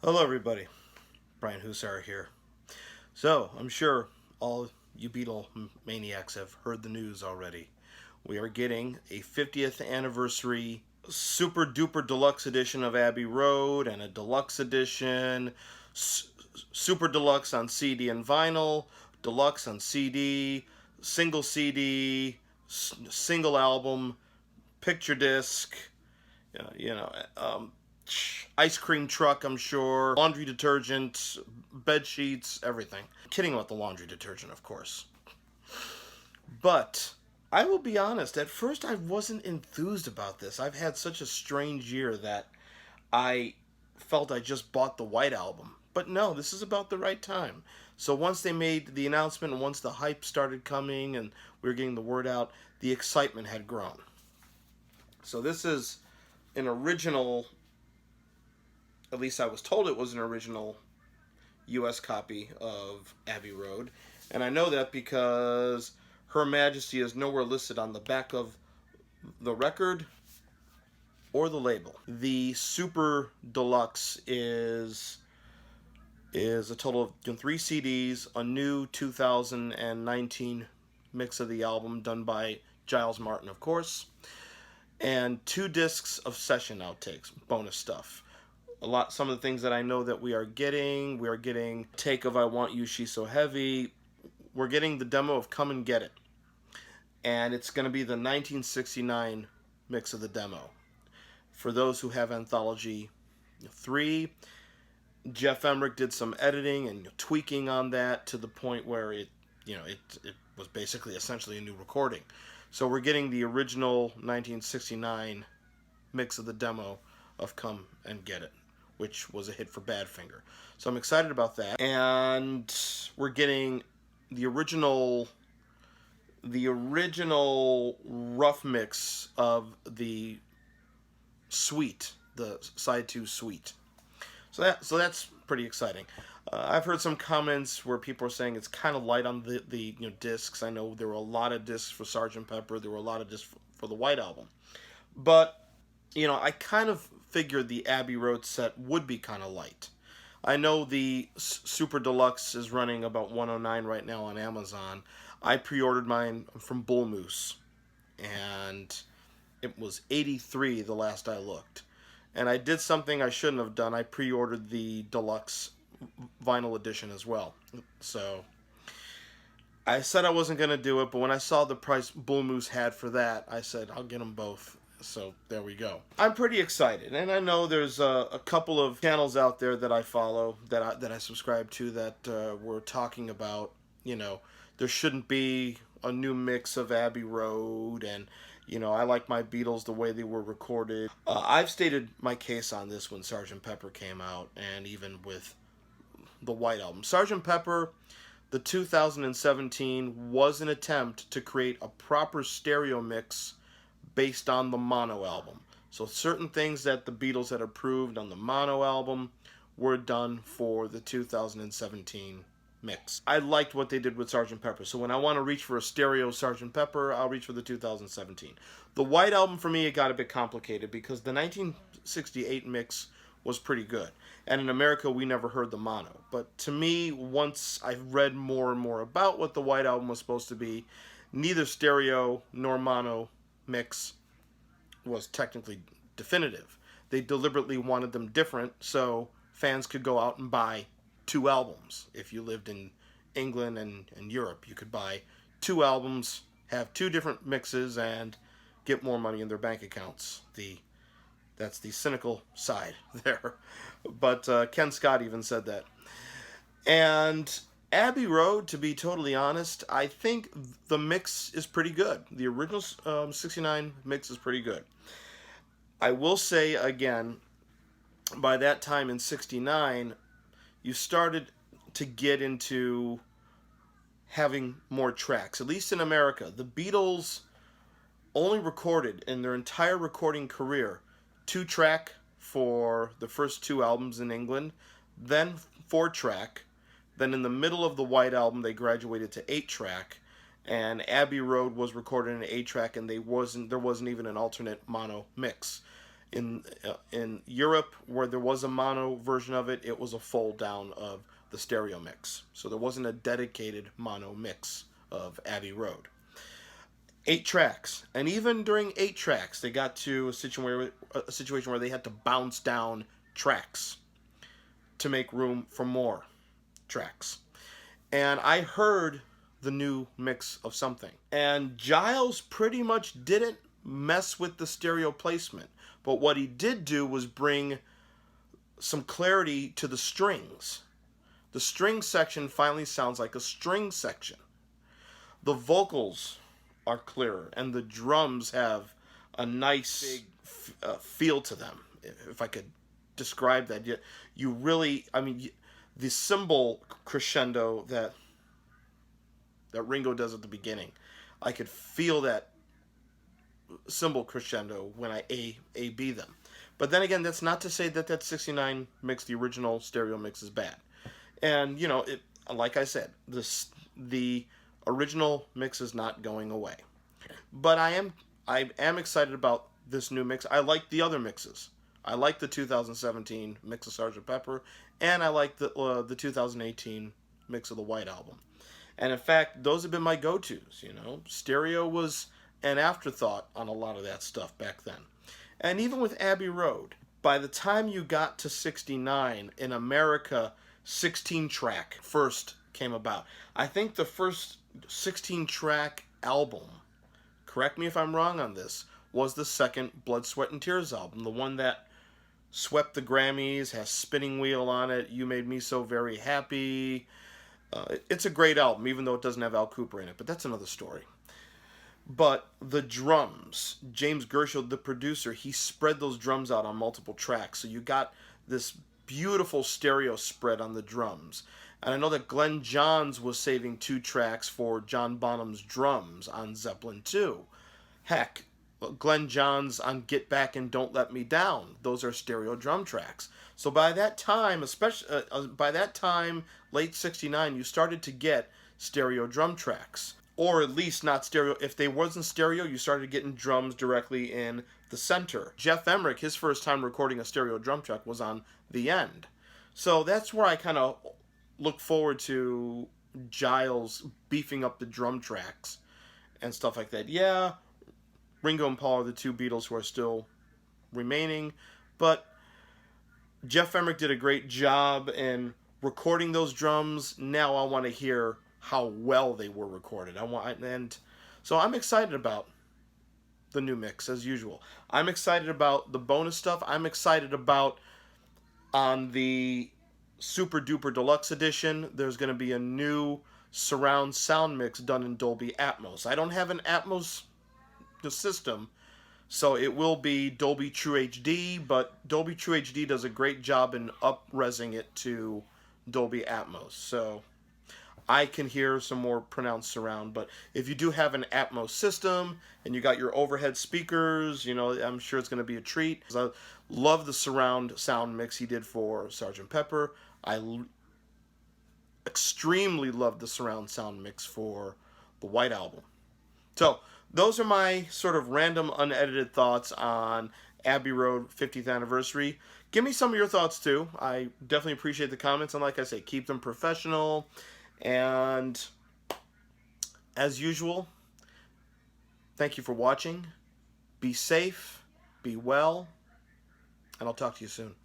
Hello, everybody. Brian Hussar here. So, I'm sure all you Beatle maniacs have heard the news already. We are getting a 50th anniversary super duper deluxe edition of Abbey Road and a deluxe edition, super deluxe on CD and vinyl, deluxe on CD, single CD, single album, picture disc, you know, ice cream truck, I'm sure, laundry detergent, bed sheets, everything. Kidding about the laundry detergent, of course. But I will be honest, at first I wasn't enthused about this. I've had such a strange year that I felt I just bought the White Album. But no, this is about the right time. So once they made the announcement and once the hype started coming and we were getting the word out, the excitement had grown. So this is an original, at least I was told it was an original U.S. copy of Abbey Road. And I know that because Her Majesty is nowhere listed on the back of the record or the label. The Super Deluxe is a total of 3 CDs, a new 2019 mix of the album done by Giles Martin, of course, and 2 discs of session outtakes, bonus stuff. Some of the things that I know that we are getting take of I Want You, She's So Heavy. We're getting the demo of Come and Get It. And it's going to be the 1969 mix of the demo. For those who have Anthology 3, Jeff Emmerich did some editing and tweaking on that to the point where it was basically essentially a new recording. So we're getting the original 1969 mix of the demo of Come and Get It, which was a hit for Badfinger. So I'm excited about that. And we're getting the original rough mix of the suite, the side 2 suite. So that's pretty exciting. I've heard some comments where people are saying it's kind of light on the discs. I know there were a lot of discs for Sgt. Pepper. There were a lot of discs for the White Album. But I kind of figured the Abbey Road set would be kind of light. I know the Super Deluxe is running about $109 right now on Amazon. I pre-ordered mine from Bull Moose, and it was $83 the last I looked. And I did something I shouldn't have done. I pre-ordered the deluxe vinyl edition as well. So I said I wasn't going to do it, but when I saw the price Bull Moose had for that, I said I'll get them both. So there we go. I'm pretty excited, and I know there's a couple of channels out there that I follow, that I subscribe to, that were talking about, there shouldn't be a new mix of Abbey Road, and I like my Beatles the way they were recorded. I've stated my case on this when Sgt. Pepper came out, and even with the White Album. Sgt. Pepper, the 2017, was an attempt to create a proper stereo mix based on the mono album. So certain things that the Beatles had approved on the mono album were done for the 2017 mix. I liked what they did with Sgt. Pepper, so when I want to reach for a stereo Sgt. Pepper, I'll reach for the 2017. The White Album, for me, it got a bit complicated because the 1968 mix was pretty good. And in America, we never heard the mono. But to me, once I read more and more about what the White Album was supposed to be, neither stereo nor mono mix was technically definitive. They deliberately wanted them different so fans could go out and buy 2 albums. If you lived in England and Europe, you could buy 2 albums, have 2 different mixes, and get more money in their bank accounts. That's the cynical side there. But Ken Scott even said that. And Abbey Road, to be totally honest, I think the mix is pretty good. The original 69 mix is pretty good. I will say, again, by that time in 69, you started to get into having more tracks, at least in America. The Beatles only recorded, in their entire recording career, 2-track for the first 2 albums in England, then 4-track. Then in the middle of the White Album, they graduated to 8-track, and Abbey Road was recorded in an 8-track, and there wasn't even an alternate mono mix. In Europe, where there was a mono version of it, it was a fold down of the stereo mix. So there wasn't a dedicated mono mix of Abbey Road. 8 tracks, and even during 8 tracks, they got to a situation where they had to bounce down tracks to make room for more tracks. And I heard the new mix of something, and Giles pretty much didn't mess with the stereo placement, but what he did do was bring some clarity to the strings. The string section finally sounds like a string section. The vocals are clearer, and the drums have a nice big feel to them, if I could describe that. You really, I mean, the cymbal crescendo that Ringo does at the beginning, I could feel that cymbal crescendo when I A-B them. But then again, that's not to say that that 69 mix, the original stereo mix, is bad. And, you know, like I said, the original mix is not going away. But I am excited about this new mix. I like the other mixes. I like the 2017 mix of Sgt. Pepper, and I like the 2018 mix of the White Album. And in fact, those have been my go-tos, you know. Stereo was an afterthought on a lot of that stuff back then. And even with Abbey Road, by the time you got to 69, in America, 16-track first came about. I think the first 16-track album, correct me if I'm wrong on this, was the second Blood, Sweat, and Tears album, the one that swept the Grammys, has Spinning Wheel on it, You Made Me So Very Happy. It's a great album, even though it doesn't have Al Kooper in it, but that's another story. But the drums, James Gershel, the producer, he spread those drums out on multiple tracks, so you got this beautiful stereo spread on the drums. And I know that Glenn Johns was saving 2 tracks for John Bonham's drums on Zeppelin 2. Heck, Glenn Johns on Get Back and Don't Let Me Down, those are stereo drum tracks. So by that time, especially late 69, you started to get stereo drum tracks. Or at least not stereo. If they wasn't stereo, you started getting drums directly in the center. Jeff Emmerich, his first time recording a stereo drum track was on The End. So that's where I kind of look forward to Giles beefing up the drum tracks and stuff like that. Yeah, Ringo and Paul are the 2 Beatles who are still remaining, but Jeff Emmerich did a great job in recording those drums. Now I want to hear how well they were recorded. And so I'm excited about the new mix, as usual. I'm excited about the bonus stuff. I'm excited about, on the Super Duper Deluxe Edition, there's going to be a new surround sound mix done in Dolby Atmos. I don't have an Atmos system, so it will be Dolby True HD, but Dolby True HD does a great job in up-resing it to Dolby Atmos. So I can hear some more pronounced surround. But if you do have an Atmos system and you got your overhead speakers, you know, I'm sure it's going to be a treat. I love the surround sound mix he did for Sgt. Pepper. I extremely love the surround sound mix for the White Album. So those are my sort of random unedited thoughts on Abbey Road 50th anniversary. Give me some of your thoughts too. I definitely appreciate the comments, and like I say, keep them professional. And as usual, thank you for watching. Be safe, be well, and I'll talk to you soon.